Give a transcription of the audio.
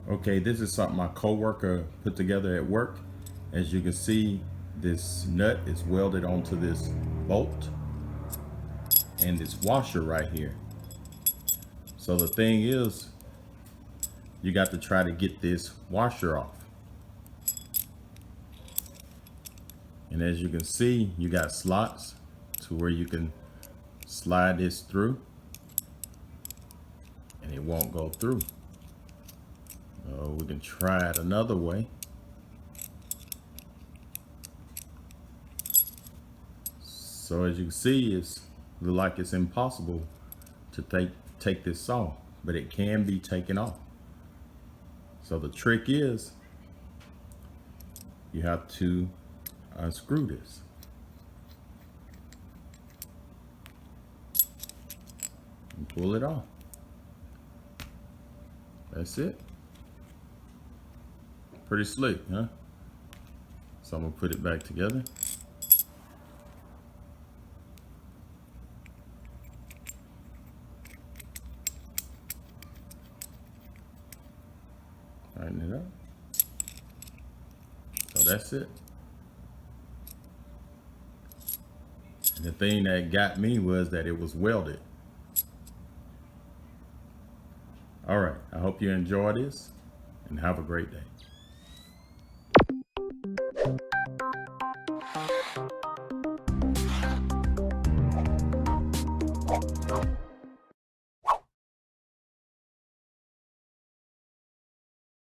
Okay, this is something my coworker put together at work. As you can see, this nut is welded onto this bolt and this washer right here. So the thing is, you got to try to get this washer off. And as you can see, you got slots to where you can slide this through and it won't go through. We can try it another way. So as you can see, it's look like it's impossible to take this off, but it can be taken off. So the trick is you have to unscrew this. And pull it off. That's it. Pretty slick, huh? So I'm gonna put it back together. Tighten it up. So that's it. And the thing that got me was that it was welded. All right, I hope you enjoy this and have a great day.